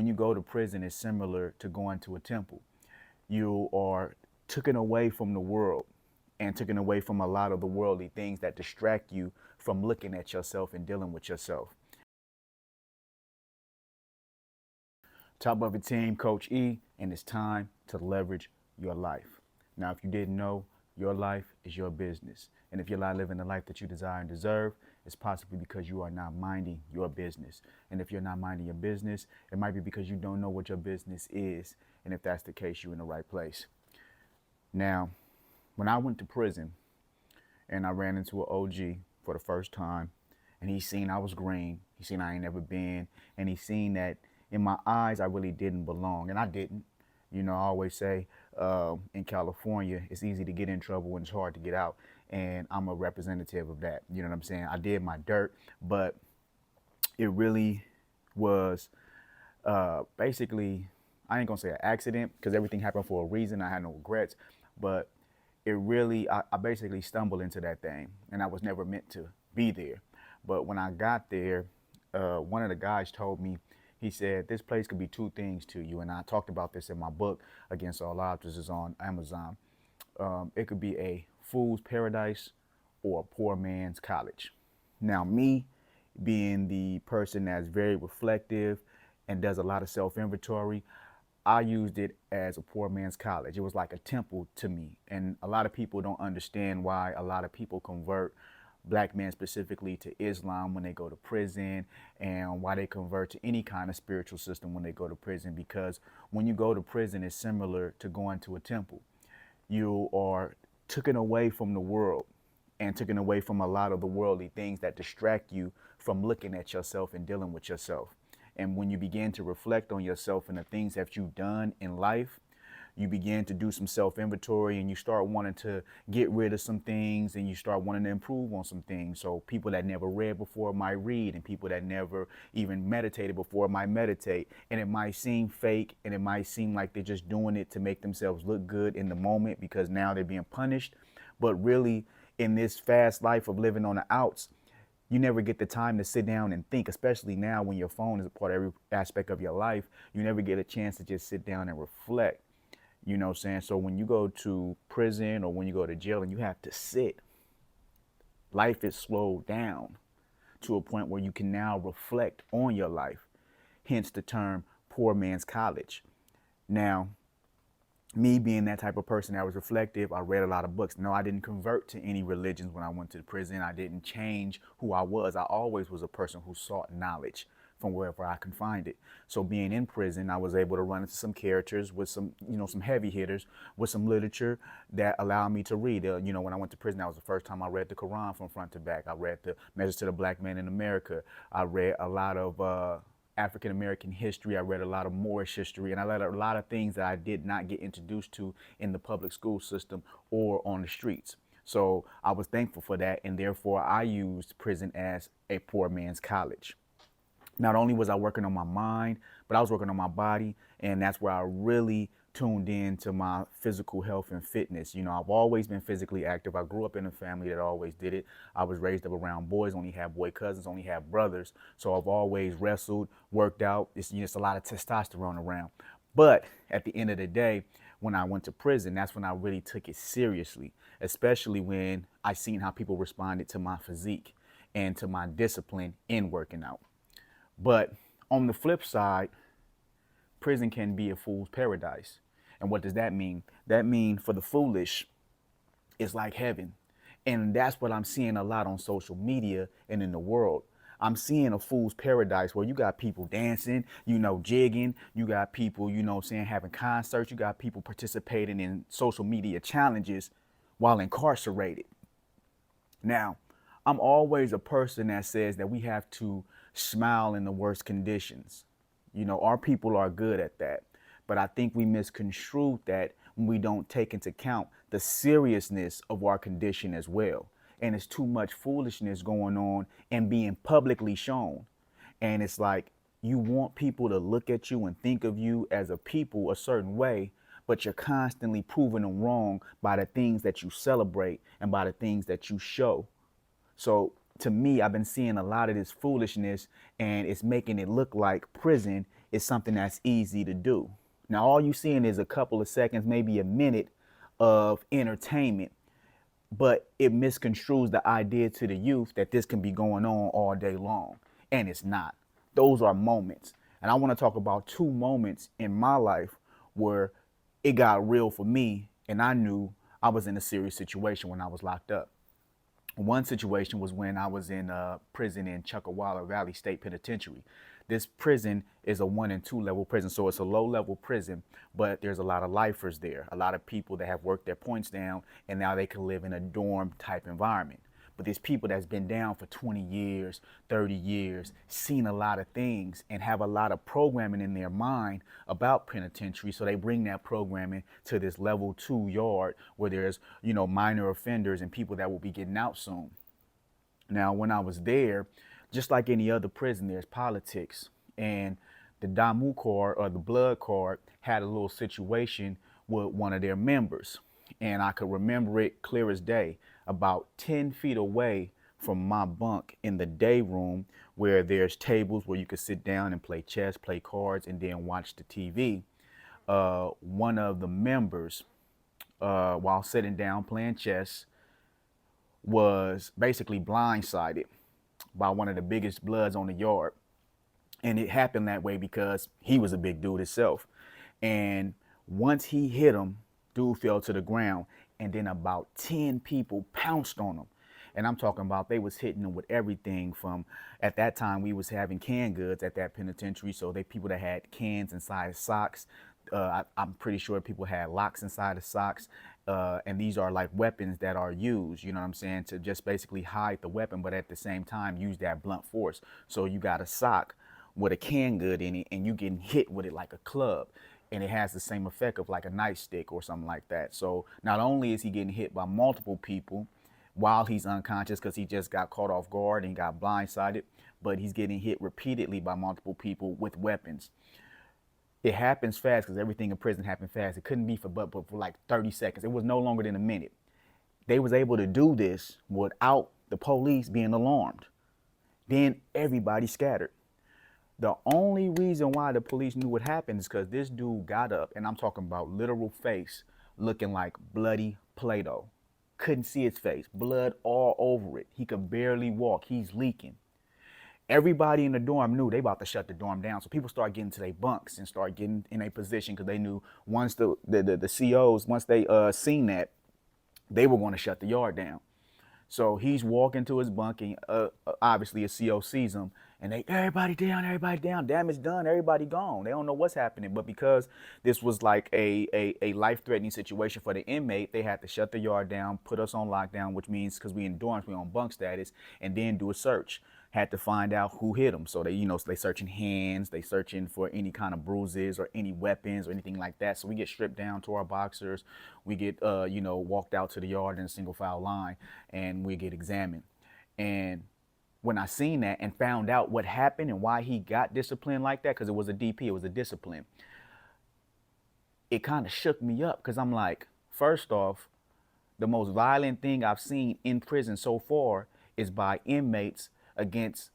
When you go to prison, it's similar to going to a temple. You are taken away from the world and taken away from a lot of the worldly things that distract you from looking at yourself and dealing with yourself. Top of the team, Coach E, and it's time to leverage your life. Now, if you didn't know, your life is your business. And if you're not living the life that you desire and deserve, it's possibly because you are not minding your business. And if you're not minding your business, it might be because you don't know what your business is. And if that's the case, you're in the right place. Now, when I went to prison and I ran into an OG for the first time, and he seen I was green, he seen I ain't never been, and he seen that in my eyes I really didn't belong, and I didn't. You know, I always say in California, it's easy to get in trouble and it's hard to get out, and I'm a representative of that. You know what I'm saying? I did my dirt, but it really was basically, I ain't gonna say an accident because everything happened for a reason. I had no regrets, but it really, I basically stumbled into that thing, and I was never meant to be there. But when I got there, one of the guys told me, he said, this place could be two things to you. And I talked about this in my book, Against All Odds, which is on Amazon. It could be a fool's paradise or a poor man's college. Now, me being the person that's very reflective and does a lot of self inventory, I used it as a poor man's college. It was like a temple to me. And a lot of people don't understand why a lot of people convert, black men specifically, to Islam when they go to prison, and why they convert to any kind of spiritual system when they go to prison. Because when you go to prison, it's similar to going to a temple. You are taken away from the world and taken away from a lot of the worldly things that distract you from looking at yourself and dealing with yourself. And when you begin to reflect on yourself and the things that you've done in life, you begin to do some self inventory and you start wanting to get rid of some things and you start wanting to improve on some things. So people that never read before might read, and people that never even meditated before might meditate. And it might seem fake and it might seem like they're just doing it to make themselves look good in the moment because now they're being punished. But really, in this fast life of living on the outs, you never get the time to sit down and think, especially now when your phone is a part of every aspect of your life. You never get a chance to just sit down and reflect. You know what I'm saying? So when you go to prison or when you go to jail and you have to sit, life is slowed down to a point where you can now reflect on your life. Hence the term poor man's college. Now, me being that type of person that was reflective, I read a lot of books. No, I didn't convert to any religions when I went to prison. I didn't change who I was. I always was a person who sought knowledge from wherever I can find it. So being in prison, I was able to run into some characters with some, some heavy hitters with some literature that allowed me to read. When I went to prison, that was the first time I read the Quran from front to back. I read the Message to the Black Man in America. I read a lot of African American history. I read a lot of Moorish history, and I read a lot of things that I did not get introduced to in the public school system or on the streets. So I was thankful for that, and therefore I used prison as a poor man's college. Not only was I working on my mind, but I was working on my body, and that's where I really tuned in to my physical health and fitness. I've always been physically active. I grew up in a family that always did it. I was raised up around boys, only had boy cousins, only had brothers. So I've always wrestled, worked out. It's a lot of testosterone around. But at the end of the day, when I went to prison, that's when I really took it seriously, especially when I seen how people responded to my physique and to my discipline in working out. But on the flip side, prison can be a fool's paradise. And what does that mean? That means for the foolish, it's like heaven. And that's what I'm seeing a lot on social media and in the world. I'm seeing a fool's paradise where you got people dancing, jigging. You got people, having concerts. You got people participating in social media challenges while incarcerated. Now, I'm always a person that says that we have to smile in the worst conditions. Our people are good at that. But I think we misconstrue that when we don't take into account the seriousness of our condition as well. And it's too much foolishness going on and being publicly shown. And it's like you want people to look at you and think of you as a people a certain way, but you're constantly proving them wrong by the things that you celebrate and by the things that you show. So to me, I've been seeing a lot of this foolishness, and it's making it look like prison is something that's easy to do. Now, all you're seeing is a couple of seconds, maybe a minute of entertainment, but it misconstrues the idea to the youth that this can be going on all day long. And it's not. Those are moments. And I want to talk about two moments in my life where it got real for me and I knew I was in a serious situation when I was locked up. One situation was when I was in prison in Chuckawalla Valley State Penitentiary. This prison is a 1 and 2 level prison, so it's a low level prison, but there's a lot of lifers there, a lot of people that have worked their points down, and now they can live in a dorm type environment. But there's people that's been down for 20 years, 30 years, seen a lot of things, and have a lot of programming in their mind about penitentiary. So they bring that programming to this level 2 yard where there's, minor offenders and people that will be getting out soon. Now, when I was there, just like any other prison, there's politics. And the Damu card or the blood card had a little situation with one of their members. And I could remember it clear as day, about 10 feet away from my bunk in the day room where there's tables where you could sit down and play chess, play cards, and then watch the TV. One of the members, while sitting down playing chess, was basically blindsided by one of the biggest bloods on the yard. And it happened that way because he was a big dude himself. And once he hit him, dude fell to the ground, and then about 10 people pounced on him. And I'm talking about they was hitting him with everything from, at that time we was having canned goods at that penitentiary, so they people that had cans inside socks. I'm pretty sure people had locks inside the socks. And these are like weapons that are used, you know what I'm saying, to just basically hide the weapon, but at the same time use that blunt force. So you got a sock with a canned good in it, and you getting hit with it like a club. And it has the same effect of like a nightstick or something like that. So not only is he getting hit by multiple people while he's unconscious because he just got caught off guard and got blindsided, but he's getting hit repeatedly by multiple people with weapons. It happens fast because everything in prison happened fast. It couldn't be for like 30 seconds. It was no longer than a minute. They was able to do this without the police being alarmed. Then everybody scattered. The only reason why the police knew what happened is because this dude got up, and I'm talking about literal face, looking like bloody Play-Doh. Couldn't see his face, blood all over it. He could barely walk, he's leaking. Everybody in the dorm knew they about to shut the dorm down. So people start getting to their bunks and start getting in a position because they knew once the COs, once they seen that, they were going to shut the yard down. So he's walking to his bunk, and obviously a CO sees him, and everybody down, damage done, everybody gone. They don't know what's happening, but because this was like a life-threatening situation for the inmate, they had to shut the yard down, put us on lockdown, which means because we in dorms, we on bunk status, and then do a search. Had to find out who hit them. So they searching hands, they searching for any kind of bruises or any weapons or anything like that. So we get stripped down to our boxers. We get, walked out to the yard in a single file line, and we get examined. And when I seen that and found out what happened and why he got disciplined like that, because it was a DP, it was a discipline, it kind of shook me up because I'm like, first off, the most violent thing I've seen in prison so far is by inmates against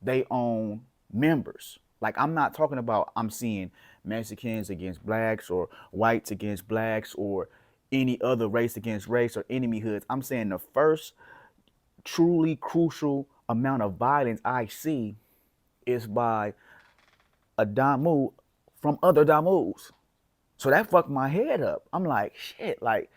their own members. Like, I'm not talking about I'm seeing Mexicans against blacks or whites against blacks or any other race against race or enemy hoods. I'm saying the first truly crucial amount of violence I see is by a Damu from other Damus. So that fucked my head up. I'm like, shit, like,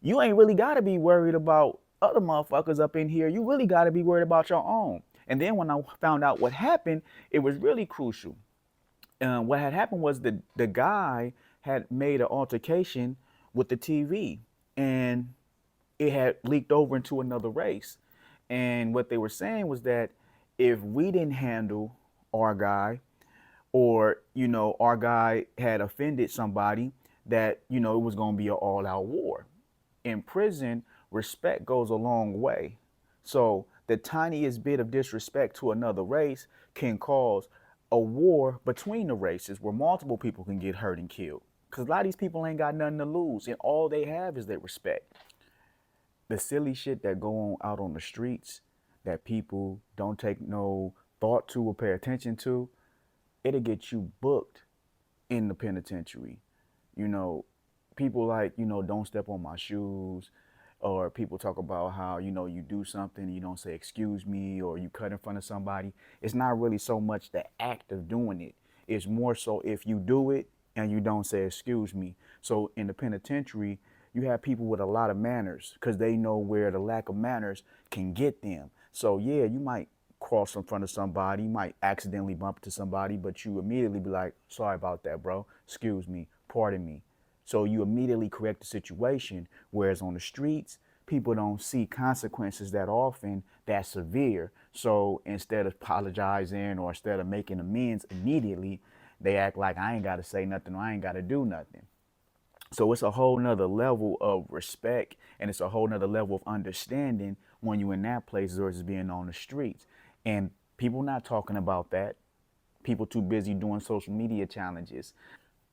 you ain't really got to be worried about other motherfuckers up in here. You really got to be worried about your own. And then when I found out what happened, it was really crucial. What had happened was the guy had made an altercation with the TV, and it had leaked over into another race. And what they were saying was that if we didn't handle our guy, or, our guy had offended somebody, that, it was going to be an all-out war. In prison, respect goes a long way. So the tiniest bit of disrespect to another race can cause a war between the races where multiple people can get hurt and killed. Because a lot of these people ain't got nothing to lose, and all they have is their respect. The silly shit that go on out on the streets that people don't take no thought to or pay attention to, it'll get you booked in the penitentiary. You know, people like, don't step on my shoes, or people talk about how, you do something, you don't say excuse me, or you cut in front of somebody. It's not really so much the act of doing it. It's more so if you do it and you don't say excuse me. So in the penitentiary, you have people with a lot of manners because they know where the lack of manners can get them. So yeah, you might cross in front of somebody, you might accidentally bump into somebody, but you immediately be like, sorry about that, bro. Excuse me, pardon me. So you immediately correct the situation. Whereas on the streets, people don't see consequences that often that severe. So instead of apologizing or instead of making amends immediately, they act like I ain't got to say nothing or I ain't got to do nothing. So it's a whole nother level of respect and it's a whole nother level of understanding when you're in that place versus being on the streets. And people not talking about that. People too busy doing social media challenges.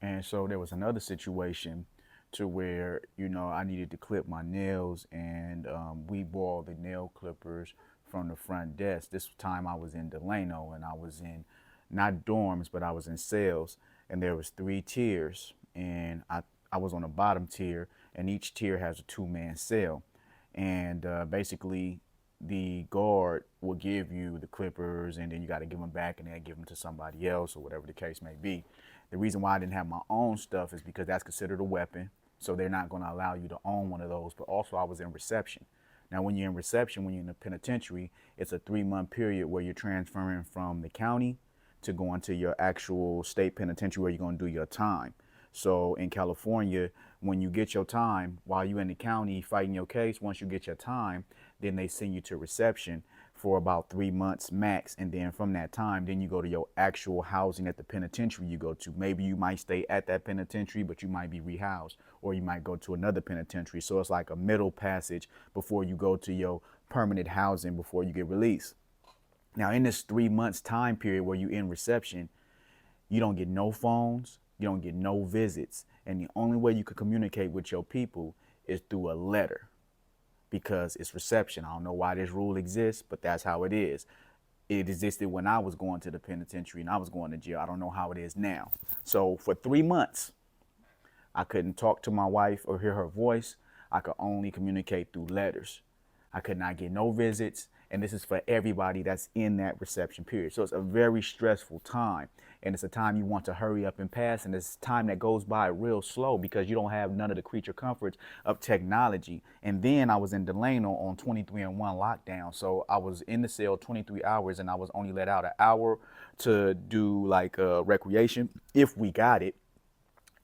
And so there was another situation to where, I needed to clip my nails and we borrowed the nail clippers from the front desk. This time I was in Delano and I was in not dorms, but I was in cells and there was 3 tiers and I was on the bottom tier and each tier has a 2-man cell. And basically the guard will give you the clippers and then you got to give them back and then give them to somebody else or whatever the case may be. The reason why I didn't have my own stuff is because that's considered a weapon. So they're not going to allow you to own one of those. But also I was in reception. Now, when you're in reception, when you're in the penitentiary, it's a 3-month period where you're transferring from the county to going to your actual state penitentiary where you're going to do your time. So in California, when you get your time, while you're in the county fighting your case, once you get your time, then they send you to reception for about 3 months max. And then from that time, then you go to your actual housing at the penitentiary you go to. Maybe you might stay at that penitentiary, but you might be rehoused, or you might go to another penitentiary. So it's like a middle passage before you go to your permanent housing before you get released. Now, in this 3 months time period where you're in reception, you don't get no phones, you don't get no visits. And the only way you could communicate with your people is through a letter because it's reception. I don't know why this rule exists, but that's how it is. It existed when I was going to the penitentiary and I was going to jail. I don't know how it is now. So for 3 months, I couldn't talk to my wife or hear her voice. I could only communicate through letters. I could not get no visits. And this is for everybody that's in that reception period. So it's a very stressful time. And it's a time you want to hurry up and pass. And it's time that goes by real slow because you don't have none of the creature comforts of technology. And then I was in Delano on 23-1 lockdown. So I was in the cell 23 hours and I was only let out an hour to do like recreation if we got it.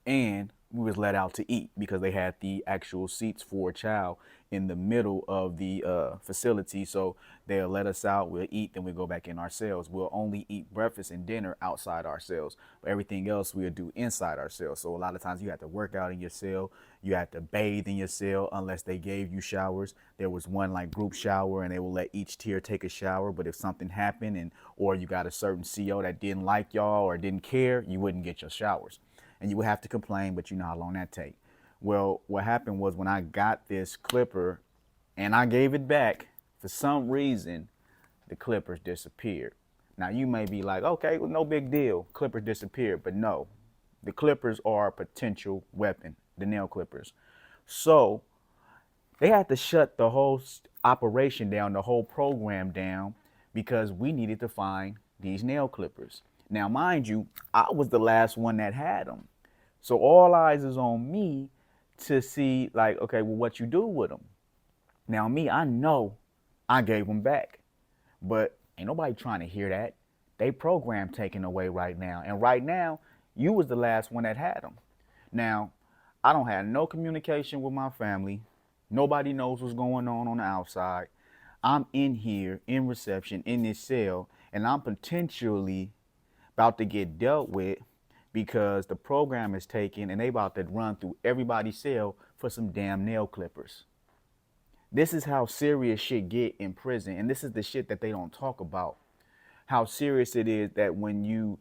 And we was let out to eat because they had the actual seats for a child in the middle of the facility. So they'll let us out, we'll eat, then we go back in our cells. We'll only eat breakfast and dinner outside our cells. But everything else we'll do inside our cells. So a lot of times you have to work out in your cell. You have to bathe in your cell unless they gave you showers. There was one like group shower and they will let each tier take a shower. But if something happened and or you got a certain CO that didn't like y'all or didn't care, you wouldn't get your showers. And you would have to complain, but you know how long that take. Well, what happened was when I got this clipper and I gave it back, for some reason, the clippers disappeared. Now you may be like, okay, well, no big deal. Clippers disappeared, but no, the clippers are a potential weapon, the nail clippers. So they had to shut the whole operation down, the whole program down, because we needed to find these nail clippers. Now, mind you, I was the last one that had them. So all eyes is on me to see like, okay, well, what you do with them. Now me, I know I gave them back, but ain't nobody trying to hear that. They program taken away right now. And right now, you was the last one that had them. Now, I don't have no communication with my family. Nobody knows what's going on the outside. I'm in here in reception in this cell and I'm potentially about to get dealt with because the program is taken and they about to run through everybody's cell for some damn nail clippers. This is how serious shit get in prison. And this is the shit that they don't talk about. How serious it is that when you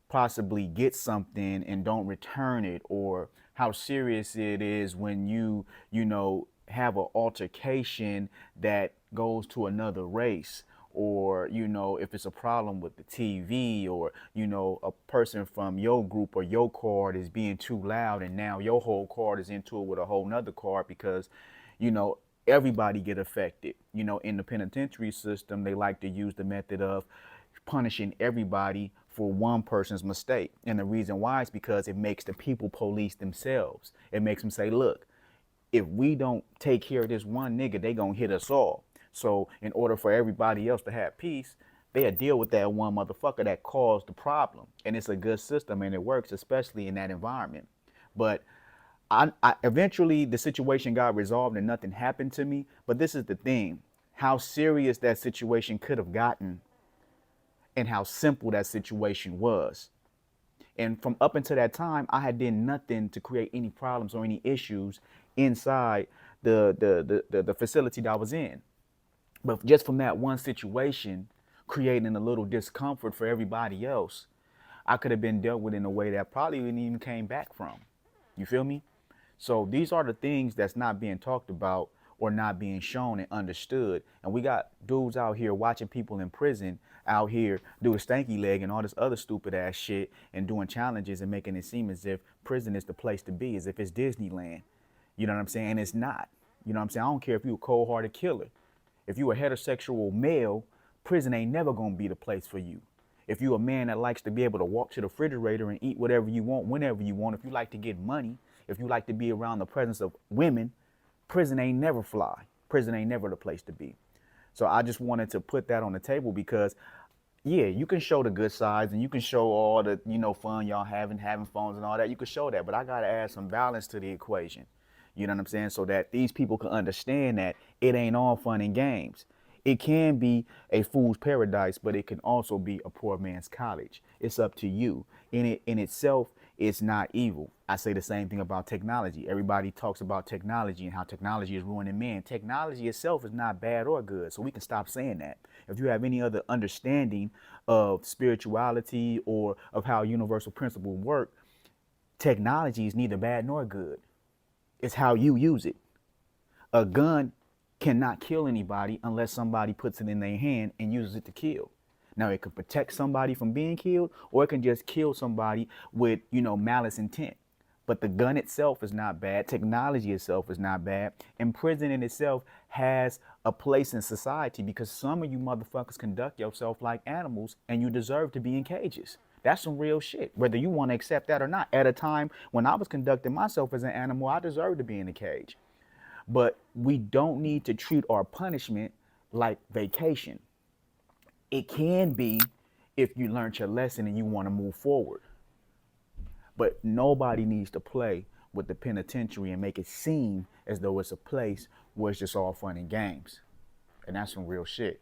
possibly get something and don't return it, or how serious it is when you have an altercation that goes to another race, or, if it's a problem with the TV, or, a person from your group or your card is being too loud, and now your whole card is into it with a whole nother card because, you know, everybody get affected. In the penitentiary system, they like to use the method of punishing everybody for one person's mistake. And the reason why is because it makes the people police themselves. It makes them say, look, if we don't take care of this one nigga, they gonna hit us all. So in order for everybody else to have peace, they'll deal with that one motherfucker that caused the problem. And it's a good system and it works, especially in that environment. But I eventually the situation got resolved and nothing happened to me. But this is the thing, how serious that situation could have gotten and how simple that situation was. And from up until that time, I had done nothing to create any problems or any issues inside the facility that I was in. But just from that one situation, creating a little discomfort for everybody else, I could have been dealt with in a way that probably wouldn't even came back from. You feel me? So these are the things that's not being talked about or not being shown and understood. And we got dudes out here watching people in prison out here do the stanky leg and all this other stupid ass shit and doing challenges and making it seem as if prison is the place to be, as if it's Disneyland. You know what I'm saying? It's not. You know what I'm saying? I don't care if you're a cold-hearted killer. If you a heterosexual male, prison ain't never gonna be the place for you. If you a man that likes to be able to walk to the refrigerator and eat whatever you want, whenever you want, if you like to get money, if you like to be around the presence of women, prison ain't never fly. Prison ain't never the place to be. So I just wanted to put that on the table because, yeah, you can show the good sides and you can show all the, fun y'all having phones and all that. You can show that, but I got to add some balance to the equation. You know what I'm saying? So that these people can understand that it ain't all fun and games. It can be a fool's paradise, but it can also be a poor man's college. It's up to you. In itself, it's not evil. I say the same thing about technology. Everybody talks about technology and how technology is ruining men. Technology itself is not bad or good, so we can stop saying that. If you have any other understanding of spirituality or of how universal principles work, technology is neither bad nor good. It's how you use it. A gun cannot kill anybody unless somebody puts it in their hand and uses it to kill. Now, it can protect somebody from being killed, or it can just kill somebody with, malice intent. But the gun itself is not bad. Technology itself is not bad. And prison in itself has a place in society because some of you motherfuckers conduct yourself like animals and you deserve to be in cages. That's some real shit, whether you want to accept that or not. At a time when I was conducting myself as an animal, I deserved to be in a cage. But we don't need to treat our punishment like vacation. It can be if you learned your lesson and you want to move forward. But nobody needs to play with the penitentiary and make it seem as though it's a place where it's just all fun and games. And that's some real shit.